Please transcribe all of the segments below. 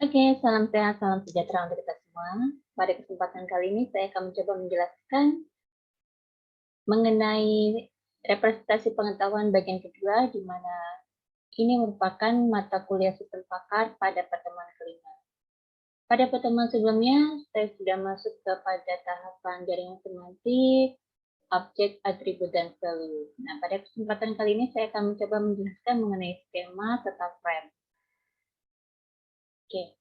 Oke, salam sehat, salam sejahtera untuk kita semua. Pada kesempatan kali ini saya akan mencoba menjelaskan mengenai representasi pengetahuan bagian kedua, di mana ini merupakan mata kuliah sistem pakar pada pertemuan kelima. Pada pertemuan sebelumnya, saya sudah masuk kepada tahapan jaringan semantik, objek, atribut, dan value. Nah, pada kesempatan kali ini saya akan mencoba menjelaskan mengenai skema serta frame. Oke,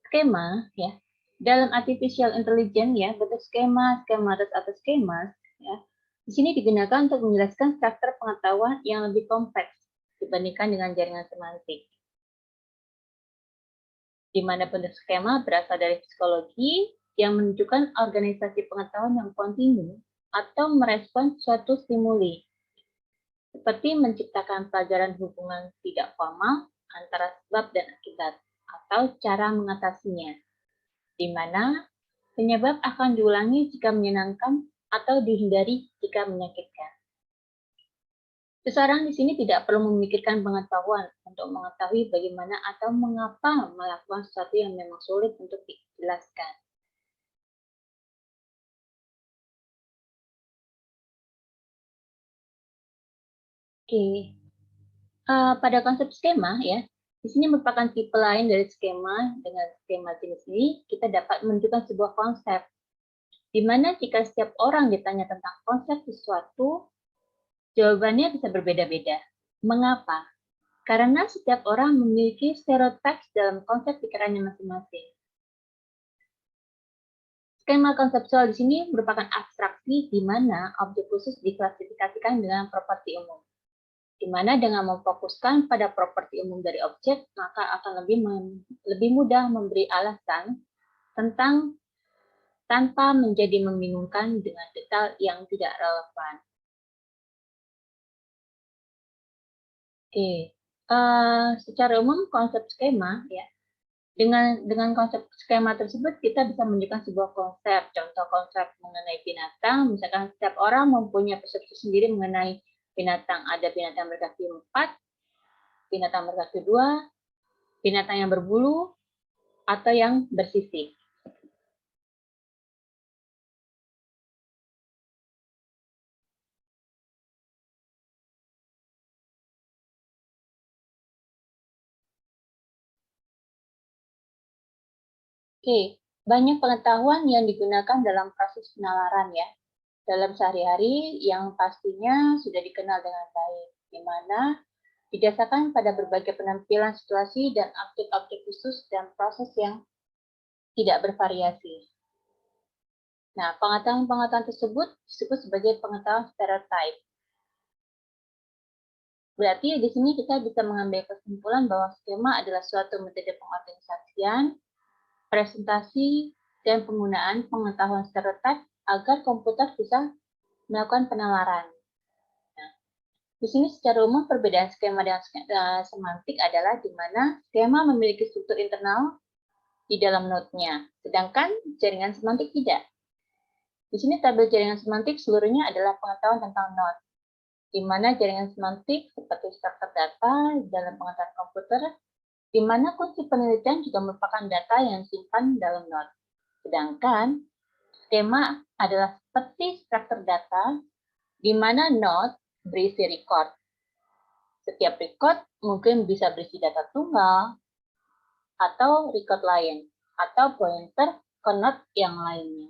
skema ya. Dalam artificial intelligence ya, bentuk skema, skematis atau schemas ya. Di sini digunakan untuk menjelaskan struktur pengetahuan yang lebih kompleks dibandingkan dengan jaringan semantik. Di mana bentuk skema berasal dari psikologi yang menunjukkan organisasi pengetahuan yang kontinu atau merespons suatu stimuli, seperti menciptakan pelajaran hubungan tidak formal antara sebab dan akibat, atau cara mengatasinya, di mana penyebab akan diulangi jika menyenangkan atau dihindari jika menyakitkan. Seseorang di sini tidak perlu memikirkan pengetahuan untuk mengetahui bagaimana atau mengapa melakukan sesuatu yang memang sulit untuk dijelaskan. Oke, pada konsep skema ya, di sini merupakan tipe lain dari skema. Dengan skema jenis ini, kita dapat menunjukkan sebuah konsep, di mana jika setiap orang ditanya tentang konsep sesuatu, jawabannya bisa berbeda-beda. Mengapa? Karena setiap orang memiliki stereotip dalam konsep pikirannya masing-masing. Skema konseptual di sini merupakan abstraksi di mana objek khusus diklasifikasikan dengan properti umum. Di mana dengan memfokuskan pada properti umum dari objek, maka akan lebih mudah memberi alasan tentang tanpa menjadi membingungkan dengan detail yang tidak relevan. Oke, secara umum konsep skema ya, dengan konsep skema tersebut kita bisa menunjukkan sebuah konsep. Contoh konsep mengenai binatang, misalkan setiap orang mempunyai persepsi sendiri mengenai binatang. Ada binatang berkaki 4, binatang berkaki 2, binatang yang berbulu, atau yang bersisik. Oke, banyak pengetahuan yang digunakan dalam proses penalaran ya, dalam sehari-hari yang pastinya sudah dikenal dengan baik, di mana didasarkan pada berbagai penampilan situasi dan objek-objek khusus dan proses yang tidak bervariasi. Nah, pengetahuan-pengetahuan tersebut disebut sebagai pengetahuan stereotip. Berarti di sini kita bisa mengambil kesimpulan bahwa skema adalah suatu metode pengorganisasian, presentasi, dan penggunaan pengetahuan stereotip agar komputer bisa melakukan penalaran. Nah, di sini secara umum perbedaan skema dan semantik adalah di mana skema memiliki struktur internal di dalam node-nya, sedangkan jaringan semantik tidak. Di sini tabel jaringan semantik seluruhnya adalah pengetahuan tentang node, di mana jaringan semantik seperti struktur data dalam pengetahuan komputer, di mana kunci penelitian juga merupakan data yang disimpan dalam node. Sedangkan skema adalah seperti struktur data, di mana node berisi record. Setiap record mungkin bisa berisi data tunggal, atau record lain, atau pointer ke node yang lainnya.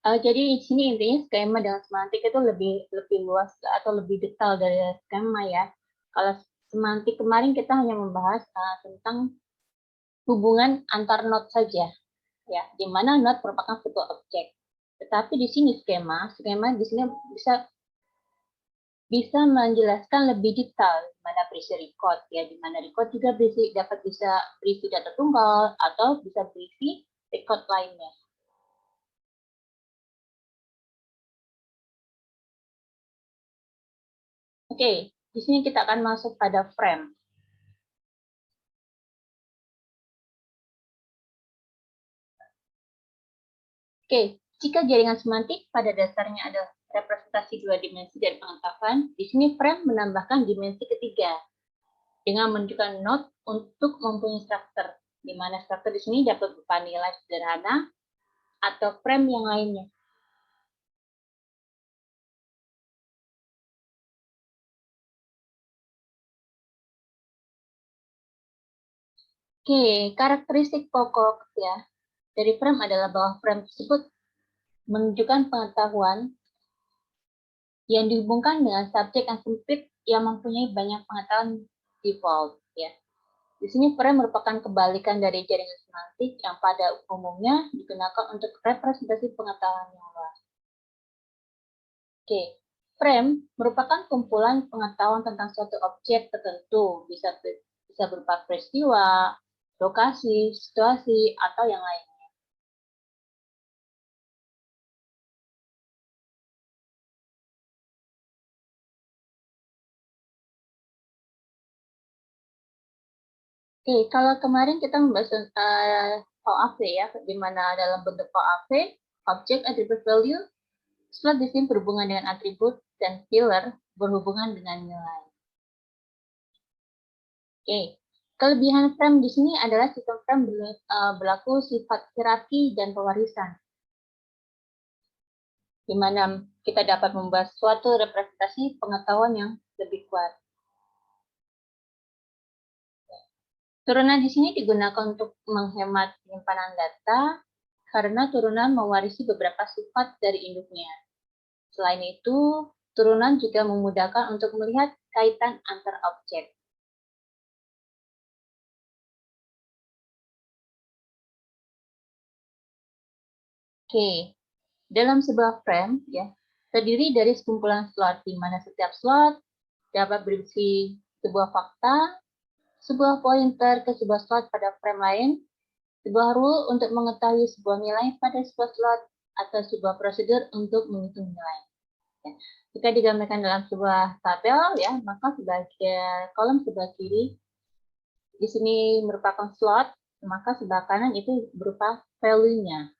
Jadi di sini intinya skema dengan semantik itu lebih luas atau lebih detail dari skema ya. Kalau semantik kemarin kita hanya membahas tentang hubungan antar node saja, ya, di mana node merupakan sebuah objek. Tetapi di sini skema di sini bisa menjelaskan lebih detail di mana berisi record, ya, di mana record juga dapat bisa berisi data tunggal atau bisa berisi record lainnya. Oke, di sini kita akan masuk pada frame. Oke, jika jaringan semantik pada dasarnya ada representasi dua dimensi dari pengetahuan, di sini frame menambahkan dimensi ketiga, dengan menunjukkan node untuk mempunyai struktur, di mana struktur di sini dapat berupa nilai sederhana atau frame yang lainnya. Oke, karakteristik pokok ya dari frame adalah bahwa frame tersebut menunjukkan pengetahuan yang dihubungkan dengan subjek yang sempit yang mempunyai banyak pengetahuan default ya. Di sini frame merupakan kebalikan dari jaringan semantik yang pada umumnya digunakan untuk representasi pengetahuan yang luas. Oke, frame merupakan kumpulan pengetahuan tentang suatu objek tertentu, bisa berupa peristiwa, lokasi, situasi, atau yang lain. Oke, kalau kemarin kita membahas OAV ya, di mana dalam bentuk OAV, Object Attribute Value, slot di sini berhubungan dengan atribut, dan filler berhubungan dengan nilai. Oke, kelebihan frame di sini adalah sistem frame berlaku sifat hierarki dan pewarisan, di mana kita dapat membahas suatu representasi pengetahuan yang lebih kuat. Turunan di sini digunakan untuk menghemat penyimpanan data karena turunan mewarisi beberapa sifat dari induknya. Selain itu, turunan juga memudahkan untuk melihat kaitan antar objek. Oke, dalam sebuah frame ya terdiri dari sekumpulan slot di mana setiap slot dapat berisi sebuah fakta, sebuah pointer ke sebuah slot pada frame lain, sebuah rule untuk mengetahui sebuah nilai pada sebuah slot, atau sebuah prosedur untuk menghitung nilai. Ya. Jika digambarkan dalam sebuah tabel, ya, maka sebagai kolom sebelah kiri di sini merupakan slot, maka sebelah kanan itu berupa value-nya.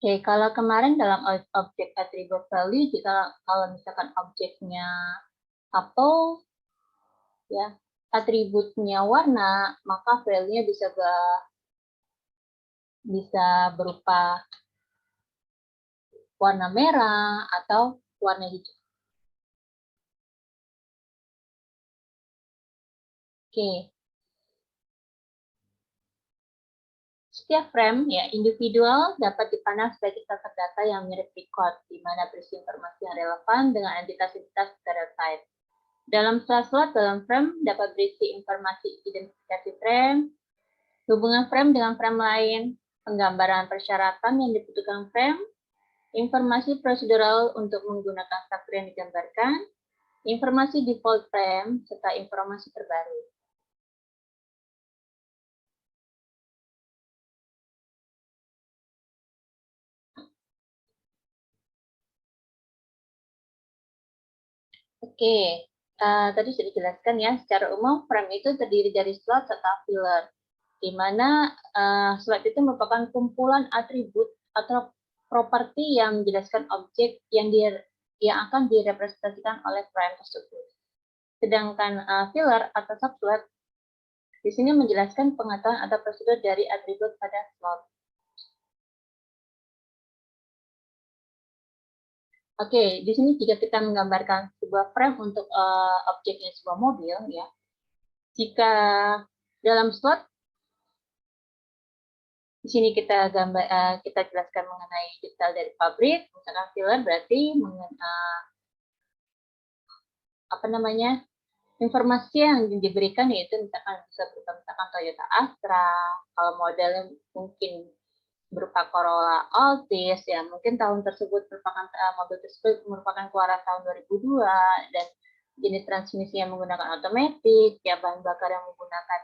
Oke, kalau kemarin dalam objek attribute value, kalau misalkan objeknya apel, ya, atributnya warna, maka value-nya bisa berupa warna merah atau warna hijau. Oke. Setiap frame ya individual dapat dipandang sebagai set data yang mirip record, di mana berisi informasi yang relevan dengan entitas-entitas stereotype. Dalam slot dalam frame dapat berisi informasi identifikasi frame, hubungan frame dengan frame lain, penggambaran persyaratan yang dibutuhkan frame, informasi prosedural untuk menggunakan struktur yang digambarkan, informasi default frame, serta informasi terbaru. Oke, tadi sudah dijelaskan ya, secara umum frame itu terdiri dari slot serta filler, di mana slot itu merupakan kumpulan atribut atau properti yang menjelaskan objek yang akan direpresentasikan oleh frame tersebut. Sedangkan filler atau subslot di sini menjelaskan pengetahuan atau prosedur dari atribut pada slot. Oke, di sini jika kita menggambarkan sebuah frame untuk objeknya sebuah mobil, ya, jika dalam slot di sini kita jelaskan mengenai detail dari pabrik, misalkan filler berarti apa namanya informasi yang diberikan yaitu misalkan bisa berupa misalkan Toyota Astra, kalau modelnya mungkin berupa Corolla Altis, ya mungkin tahun tersebut merupakan mobil tersebut merupakan keluaran tahun 2002 dan jenis transmisi yang menggunakan otomatis, ya bahan bakar yang menggunakan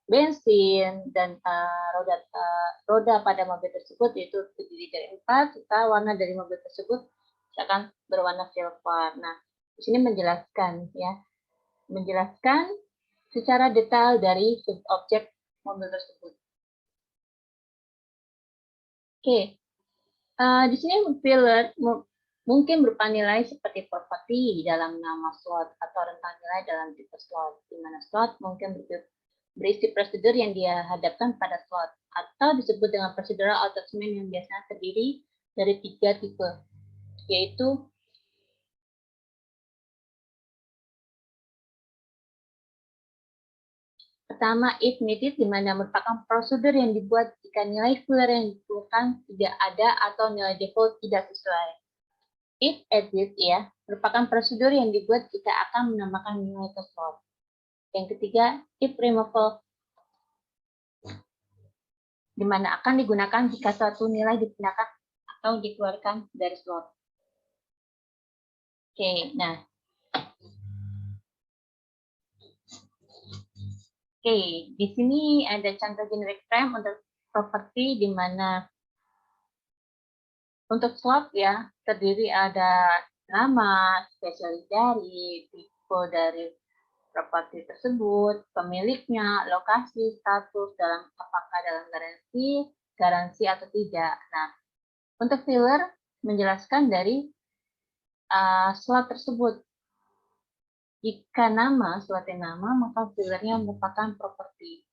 bensin dan roda pada mobil tersebut yaitu terdiri dari 4 serta warna dari mobil tersebut misalkan berwarna silver. Nah, di sini menjelaskan secara detail dari subobjek mobil tersebut. Oke, di sini filler Mungkin berupa nilai seperti properti di dalam nama slot atau rentang nilai dalam tipe slot, di mana slot mungkin berisi prosedur yang dia hadapkan pada slot, atau disebut dengan procedural attachment yang biasanya terdiri dari 3 tipe, yaitu pertama, if needed, di mana merupakan prosedur yang dibuat jika nilai filler yang dibutuhkan tidak ada atau nilai default tidak sesuai. If edit, ya, merupakan prosedur yang dibuat jika akan menambahkan nilai ke slot. Yang ketiga, if removal, di mana akan digunakan jika suatu nilai dipindahkan atau dikeluarkan dari slot. Oke, nah. Oke, di sini ada contoh generic frame untuk properti di mana untuk slot ya terdiri ada nama, spesialis dari, tipe dari properti tersebut, pemiliknya, lokasi, status apakah dalam garansi atau tidak. Nah, untuk filler menjelaskan dari slot tersebut. Jika suatu nama, maka fillernya merupakan properti,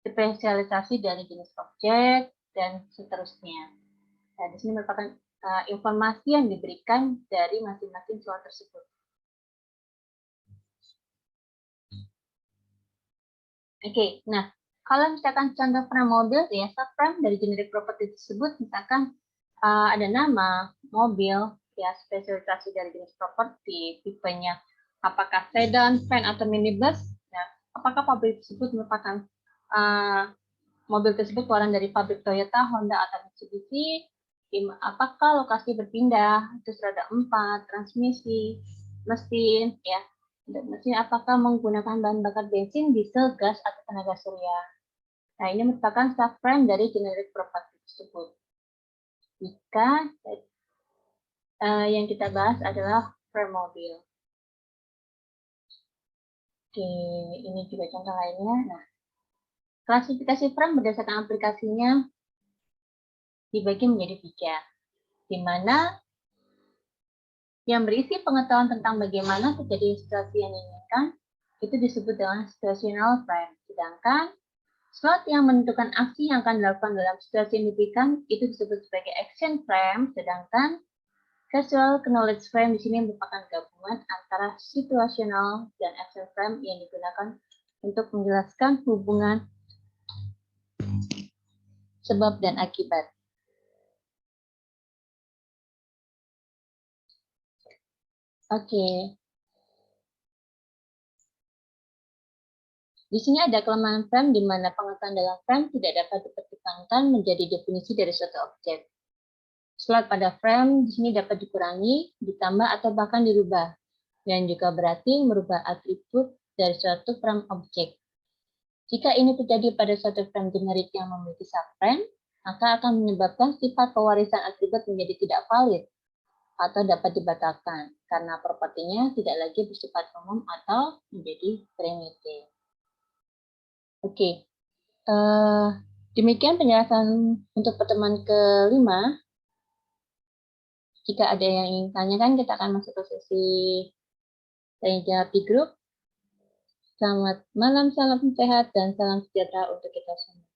spesialisasi dari jenis objek, dan seterusnya. Nah, di sini merupakan informasi yang diberikan dari masing-masing slot tersebut. Oke, nah, kalau misalkan contoh frame mobil, ya, subframe dari generic property tersebut, misalkan ada nama, mobil, ya, spesialisasi dari jenis properti, tipenya, apakah sedan, van, atau minibus, ya, apakah pabrik tersebut merupakan mobil tersebut keluaran dari pabrik Toyota, Honda, atau Mitsubishi, apakah lokasi berpindah, terus roda 4, transmisi, mesin, ya, dan mesin apakah menggunakan bahan bakar bensin, diesel, gas, atau tenaga surya. Nah, ini merupakan subframe dari generic property tersebut. Jika yang kita bahas adalah frame mobil. Oke, ini juga contoh lainnya. Nah, klasifikasi frame berdasarkan aplikasinya dibagi menjadi 3, di mana yang berisi pengetahuan tentang bagaimana terjadi situasi yang diinginkan itu disebut dengan situational frame. Sedangkan slot yang menentukan aksi yang akan dilakukan dalam situasi yang diberikan itu disebut sebagai action frame. Sedangkan casual knowledge frame di sini merupakan gabungan antara situational dan action frame yang digunakan untuk menjelaskan hubungan sebab dan akibat. Oke. Di sini ada kelemahan frame di mana pengetahuan dalam frame tidak dapat dipertimbangkan menjadi definisi dari suatu objek. Slot pada frame di sini dapat dikurangi, ditambah, atau bahkan dirubah, dan juga berarti merubah atribut dari suatu frame objek. Jika ini terjadi pada suatu frame generik yang memiliki subframe, maka akan menyebabkan sifat pewarisan atribut menjadi tidak valid atau dapat dibatalkan karena propertinya tidak lagi bersifat umum atau menjadi primitif. Oke, demikian penjelasan untuk pertemuan kelima. Jika ada yang ingin tanyakan, kita akan masuk ke sesi tanya jawab di grup. Selamat malam, salam sehat, dan salam sejahtera untuk kita semua.